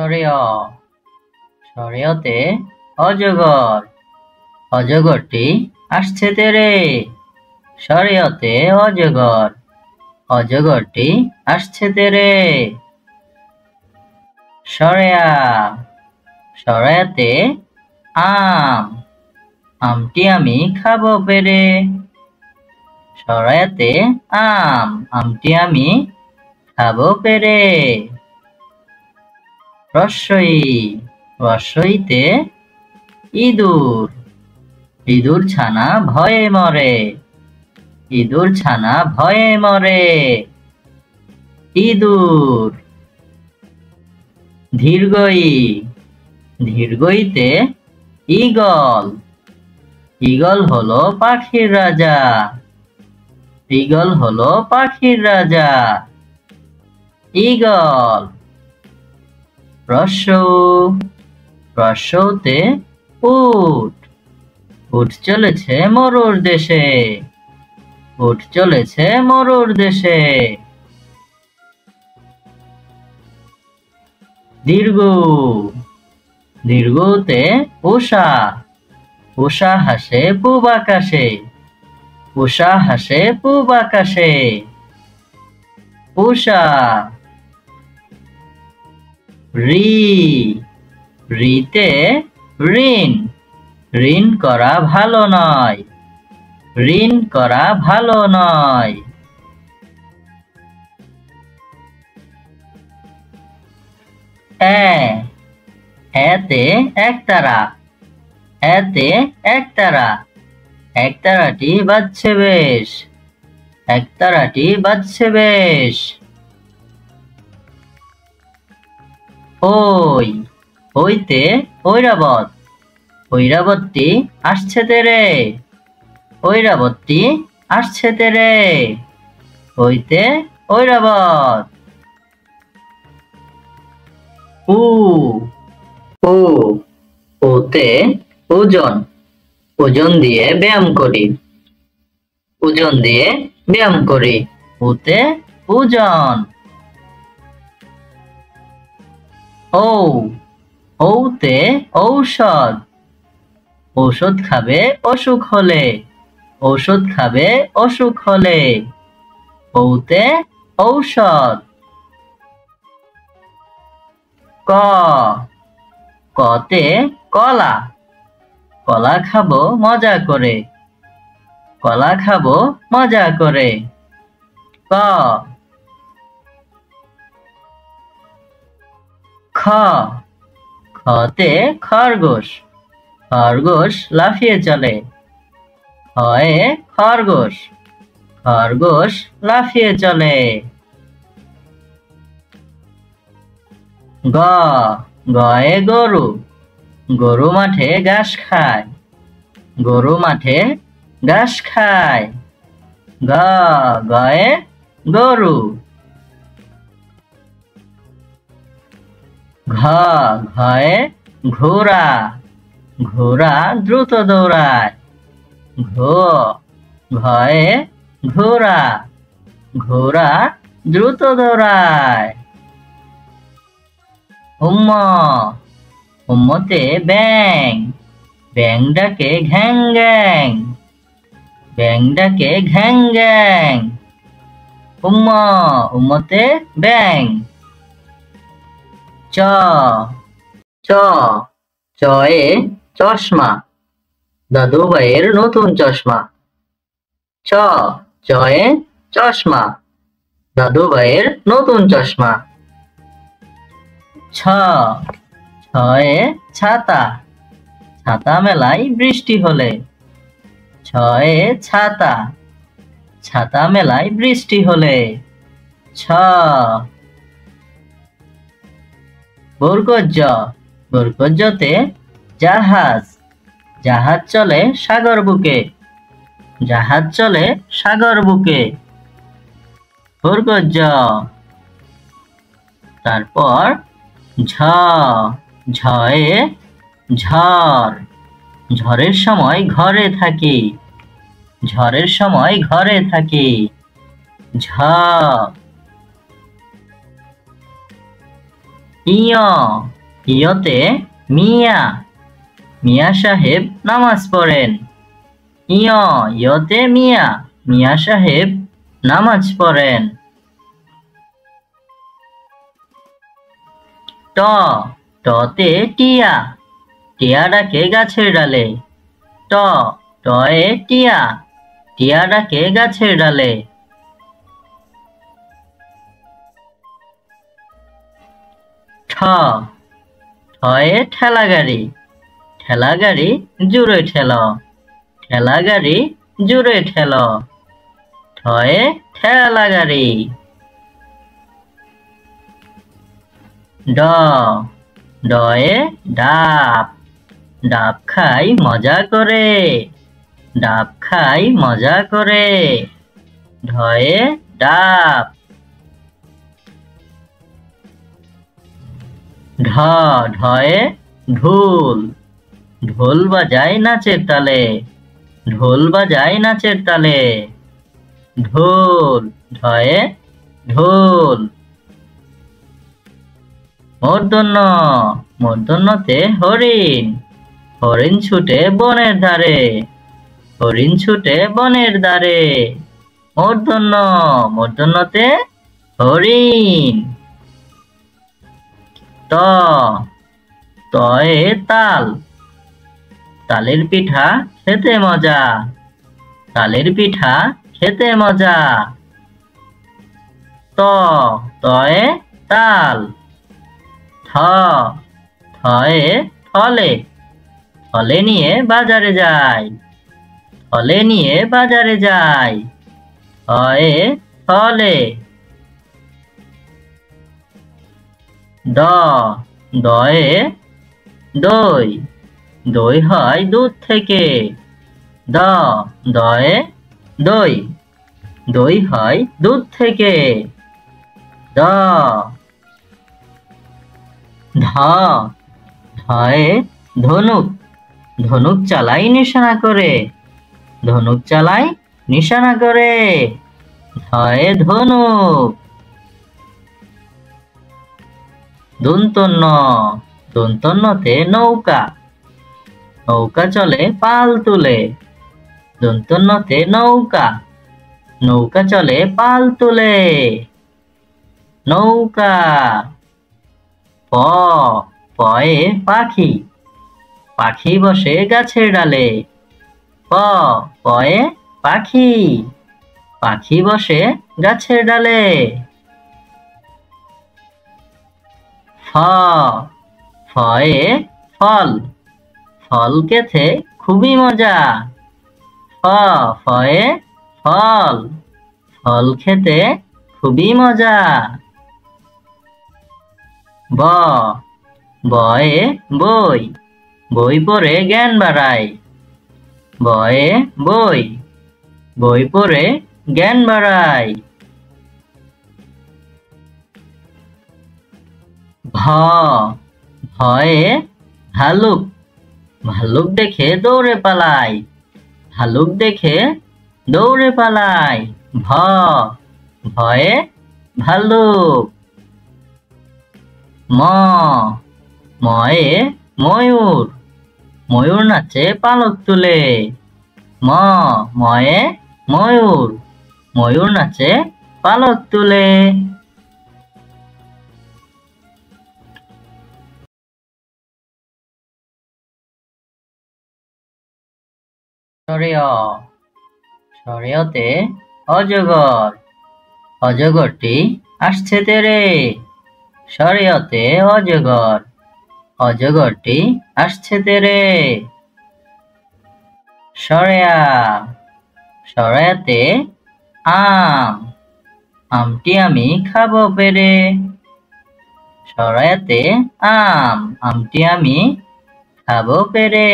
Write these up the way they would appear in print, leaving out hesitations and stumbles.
সরেয় সরেয়তে অজগর অজগরটি আসছে তেরে সরেয়তে অজগর অজগরটি আসছে তেরে সরেয়া সরেয়াতে আম আমটি আমি খাবো পেরে সরেয়াতে আম আমটি আমি খাবো পেরে রস্বই রস্বইতে ইঁদুর ইঁদুর ছানা ভয়ে মরে ইঁদুর ছানা ভয়ে মরে ইঁদুর দীর্ঘই দীর্ঘইতে ঈগল ঈগল হলো পাখির রাজা ঈগল হলো পাখির রাজা ঈগল রস্যৌ রস্যৌতে উট উট চলেছে মরুর দেশে উট চলেছে মরুর দেশে দীর্ঘ দীর্ঘতে উষা উষা হাসে পূব আকাশে উষা হাসে পূব আকাশে উষা রি রিতে ঋণ ঋণ করা ভালো নয় ঋণ করা ভালো নয় এতে একতারা এতে একতারা একতারাটি বাজছে বেশ একতারাটি বাজছে বেশ ওই ওইতে ঐরাবত ঐরাবতটি আসছে তেরে ঐরাবতটি আসছে তেরে ওইতে ঐরাবত উ ও ওতে ওজন ওজন দিয়ে ব্যায়াম করি ওজন দিয়ে ব্যায়াম করি ওতে ওজন ও ওতে ঔষধ ঔষধ খাবে অসুখ হলে ঔষধ খাবে অসুখ হলে ওতে ঔষধ ক কতে কলা কলা খাবো মজা করে কলা খাবো মজা করে ক খ খতে খরগোশ খরগোশ লাফিয়ে চলে খয়ে খরগোশ খরগোশ লাফিয়ে চলে গ গয়ে গরু গরু মাঠে ঘাস খায় গরু মাঠে ঘাস খায় গ গয়ে গরু ঘ ঘয়ে ঘোড়া ঘোড়া দ্রুত দৌড়ায় ঘো ঘয়ে ঘোড়া ঘোড়া দ্রুত দৌড়ায় উম্ম উম্মতে ব্যাং ব্যাং ডাকে ঘ্যাং গ্যাং ব্যাং ডাকে ঘ্যাং গ্যাং উম্ম উম্মতে ব্যাং চ চ চয়ে চশমা দাদু ভাইয়ের নতুন চশমা চ চয়ে চশমা দাদু ভাইয়ের নতুন চশমা ছ ছয়ে ছাতা ছাতা মেলায় বৃষ্টি হলে ছয়ে ছাতা ছাতা মেলায় বৃষ্টি হলে ছ বর্গজ বর্গজতে জাহাজ জাহাজ চলে সাগর বুকে জাহাজ চলে সাগর বুকে বর্গজ তারপর ঝ ঝয়ে ঝড় ঝড়ের সময় ঘরে থাকি ঝড়ের সময় ঘরে থাকি ঝ ইয়, ইয়তে মিয়া, মিয়া সাহেব নামাজ পড়েন। ইয়, ইয়তে মিয়া, মিয়া সাহেব নামাজ পড়েন। ট, টতে টিয়া, টিয়া ডাকে গাছের ডালে। ট, টয়ে টিয়া, টিয়া ডাকে গাছের ডালে। ঠ, ঠয়ে ঠেলা গাড়ি, ঠেলা গাড়ি জুড়ে ঠেল, ঠেলা গাড়ি জুড়ে ঠেল। ঠয়ে ঠেলা গাড়ি। ড, ডয়ে ডাব, ডাব খাই মজা করে, ডাব খাই মজা করে। ঢয়ে ডাব। ঢ, ঢয়ে ঢোল, ঢোল বাজায় নাচের তালে, ঢোল বাজায় নাচের তালে। ঢোল, ঢয়ে ঢোল। মূর্ধন্য, মূর্ধন্যতে হরিণ, হরিণ ছুটে বনের ধারে, হরিণ ছুটে বনের ধারে। মূর্ধন্য, মূর্ধন্যতে হরিণ। ত, তয়ে তাল, তালের পিঠা খেতে মজা, তালের পিঠা খেতে মজা। ত, তয়ে তাল। থ, থয়ে থলে, থলে নিয়ে বাজারে যায়, থলে নিয়ে বাজারে যায়। থয়ে থলে। দ, দয়ে দই, দই হয় দুধ থেকে। দ, দয়ে দই, দই হয় দুধ থেকে। দ, ধ, ধয়ে ধনুক, ধনুক চালাই নিশানা করে, ধনুক চালাই নিশানা করে। ধয়ে ধনুক। দন্তন্য, দন্তন্যতে নৌকা, নৌকা চলে পাল তুলে, দন্তন্যতে নৌকা, নৌকা চলে পাল তুলে। নৌকা। প, পয়ে পাখি, পাখি বসে গাছের ডালে। প, পয়ে পাখি, পাখি বসে গাছের ডালে। ফ, ফয়ে ফল, ফল খেতে খুবই মজা। ফ, ফয়ে ফল, ফল খেতে খুবই মজা। ব, বয়ে বই, বই পড়ে জ্ঞান বাড়ায়। বয়ে বই, বই পড়ে জ্ঞান বাড়ায়। ভ, ভয়ে ভালুক, ভালুক দেখে দৌড়ে পালায়, ভালুক দেখে দৌড়ে পালায়। ভ, ভয়ে ভালুক। ম, ময়ে ময়ূর, ময়ূর নাচে পালক তুলে। ম, ময়ে ময়ূর, ময়ূর নাচে পালক তুলে। সরেয়, সরেয়তে অজগর, অজগরটি আসছে তেরে। সরেয়তে অজগর, অজগরটি আসছে তেরে। সরেয়া, সরেয়াতে আম, আমটি আমি খাবো পেরে। সরেয়াতে আম, আমটি আমি খাবো পেরে।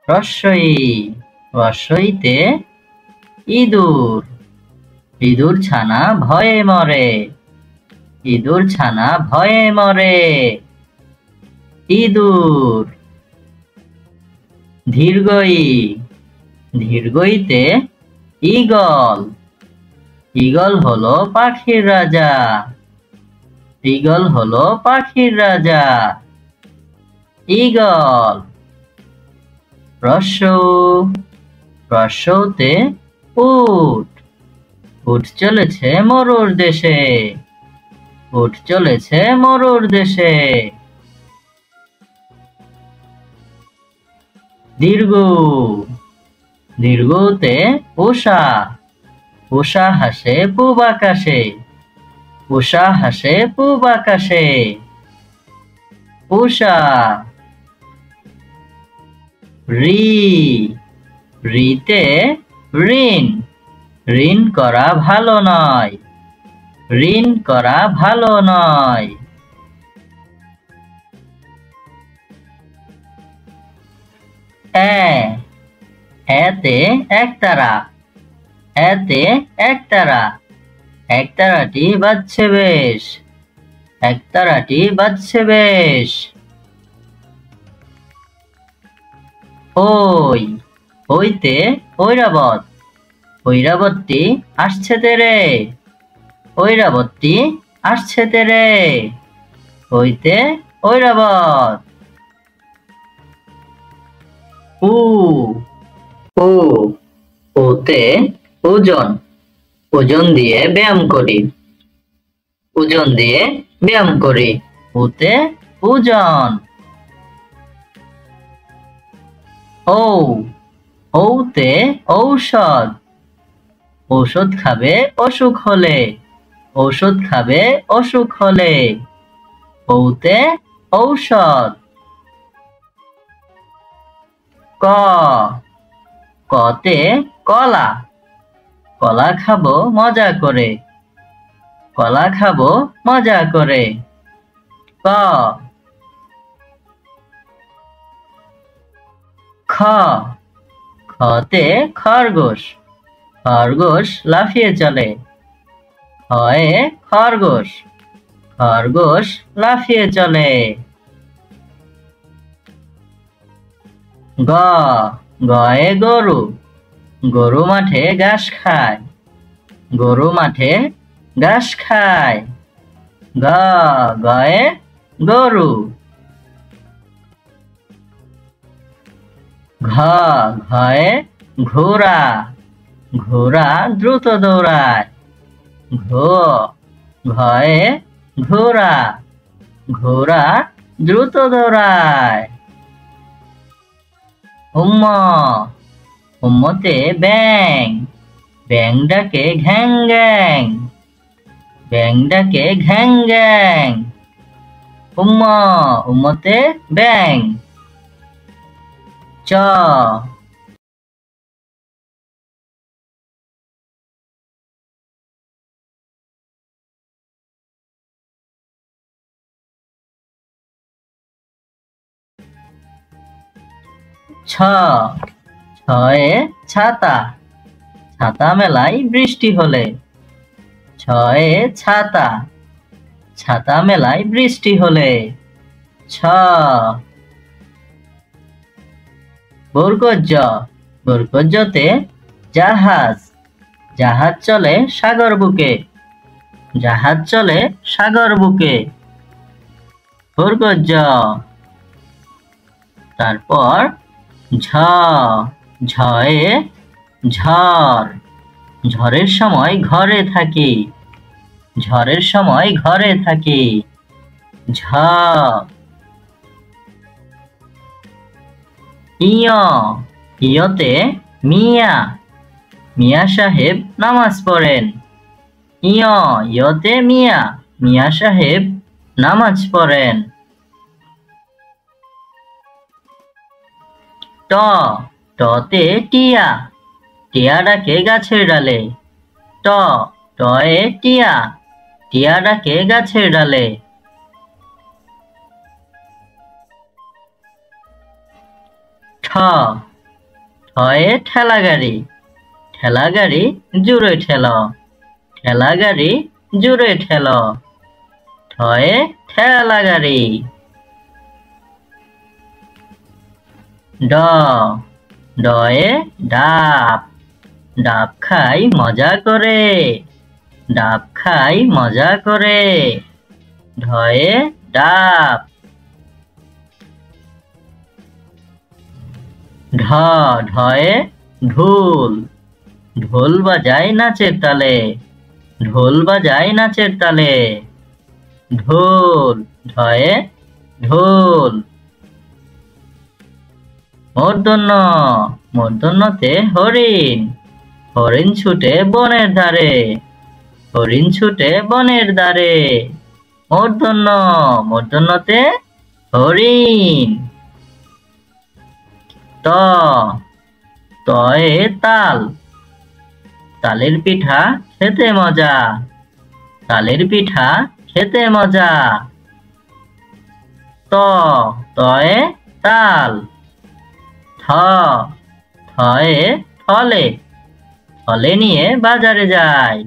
রস্বই, রস্বইতে ইঁদুর, ইঁদুর ছানা ভয়ে মরে, ইঁদুর ছানা ভয়ে মরে। ইঁদুর। দীর্ঘই, দীর্ঘইতে ঈগল, ঈগল হলো পাখির রাজা। ঈগল হলো পাখির রাজা। ঈগল। রস্যৌ। রস্যৌতে উট। উট চলেছে মরুর দেশে। উট চলেছে মরুর দেশে। দীর্ঘ। দীর্ঘতে উষা। উষা হাসে পূব আকাশে। উষা হাসে পূব আকাশে। উষা। ঋ। ঋতে ঋণ। ঋণ করা ভালো নয়। ঋণ করা ভালো নয়। এ। এতে একতারা। এতে একতারা। একতারাটি বাজছে বেশ। একতারাটি বাজছে বেশ। ওই। ওইতে ঐরাবত। ঐরাবতটি আসছে তেরে। ঐরাবতটি আসছে তেরে। ওইতে ঐরাবত। উ। ও। ওতে ওজন। ওজন দিয়ে ব্যায়াম করি। ওজন দিয়ে ব্যায়াম করি। ওতে ওজন। ঔ। ঔতে ঔষধ। ঔষধ খাবে অসুখ হলে। ঔষধ খাবে অসুখ হলে। ঔতে ঔষধ। ক। কতে কলা। কলা খাবো মজা করে। কলা খাবো মজা করে। ক। খ। খতে খরগোশ। খরগোশ লাফিয়ে চলে। খয়ে খরগোশ। খরগোশ লাফিয়ে চলে। গ। গয়ে গরু। গরু মাঠে ঘাস খায়। গরু মাঠে ঘাস খায়। গ। গয়ে গরু। ঘ। ঘয়ে ঘোড়া। ঘোড়া দ্রুত দৌড়ায়। ঘো। ঘয়ে ঘোড়া। ঘোড়া দ্রুত দৌড়ায়। উম্ম। উম্মতে ব্যাং। ব্যাং ডাকে ঘ্যাং গ্যাং। ব্যাং ডাকে ঘ্যাং গ্যাং। উম্ম। উম্মতে ব্যাং। চ। ছ। ছয়ে ছাতা। ছাতা মেলায় বৃষ্টি হলে। ছয়ে ছাতা। ছাতা মেলায় বৃষ্টি হলে। ছ। বর্গজ। বর্গজতে জাহাজ। জাহাজ চলে সাগর বুকে। জাহাজ চলে সাগর বুকে। বর্গজ। তারপর ঝ। ঝয়ে ঝড়। ঝড়ের সময় ঘরে থাকি। ঝড়ের সময় ঘরে থাকি। ঝ। ইয়। ইয়তে মিয়া। মিয়া সাহেব নামাজ পড়েন। ইয়। ইয়তে মিয়া। মিয়া সাহেব নামাজ পড়েন। ট। টতে টিয়া। টিয়া ডাকে গাছের ডালে। ট। টয়ে টিয়া। টিয়া ডাকে গাছের ডালে। ঠ। ঠয়ে ঠেলা গাড়ি। ঠেলা গাড়ি জুড়ে ঠেল। ঠেলা গাড়ি জুড়ে ঠেল। ঠয়ে ঠেলা গাড়ি। ড। ডয়ে ডাব। ডাব খাই মজা করে। ডাব খাই মজা করে। ঢয়ে ডাব। ঢ ঢয়ে ঢোল। ঢোল বাজায় নাচের তালে। ঢোল বাজায় নাচের তালে। ঢোল ঢয়ে ঢোল। মূর্ধন্য মূর্ধন্যতে হরিণ। হরিণ ছুটে বনের ধারে। হরিণ ছুটে বনের ধারে। মূর্ধন্য মূর্ধন্যতে হরিণ। ত তয়ে তাল। তালের পিঠা খেতে মজা। তালের পিঠা খেতে মজা। ত তয়ে তাল। থ থয়ে থলে। থলে নিয়ে বাজারে যায়।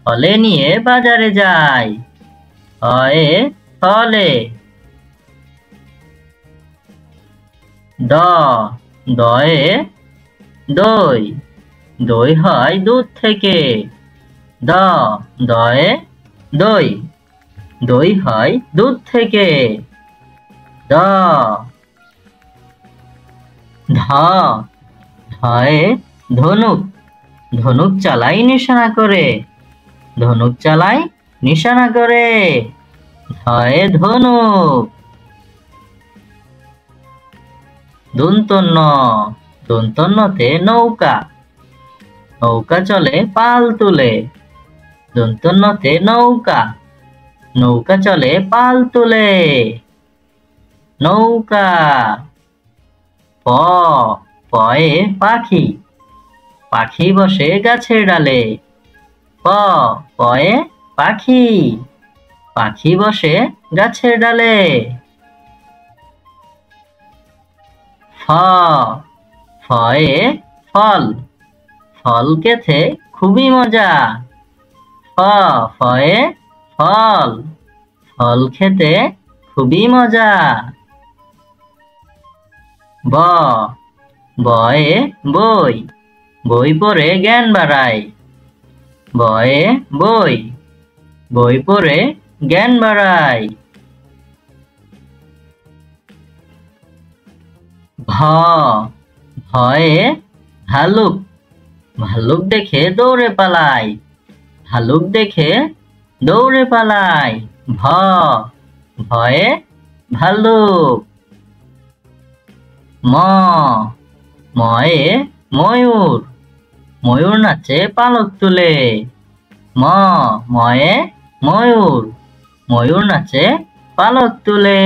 থলে নিয়ে বাজারে যায়। থয়ে থলে। দ দয়ে দই। দই হয় দুধ থেকে। দ দয়ে দই। দই হয় দুধ থেকে। দ ধ ধয়ে ধনুক। ধনুক চালাই নিশানা করে। ধনুক চালাই নিশানা করে। ধয়ে ধনুক। দন্তন্য দন্তন্যতে নৌকা। নৌকা চলে পাল তুলে। দন্তন্যতে নৌকা। নৌকা চলে পাল তুলে। নৌকা। প পয়ে পাখি। পাখি বসে গাছের ডালে। প পয়ে পাখি। পাখি বসে গাছের ডালে। ফ ফয়ে ফল। ফল খেতে খুবই মজা। ফ ফয়ে ফল। ফল খেতে খুবই মজা। ব বয়ে বই। বই পড়ে জ্ঞান বাড়ায়। বয়ে বই। বই পড়ে জ্ঞান বাড়ায়। ভ ভয়ে ভালুক। ভালুক দেখে দৌড়ে পালায়। ভালুক দেখে দৌড়ে পালায়। ভ ভয়ে ভালুক। ম ময়ে ময়ূর। ময়ূর নাচে পালক তুলে। ম ময়ে ময়ূর। ময়ূর নাচে পালক তুলে।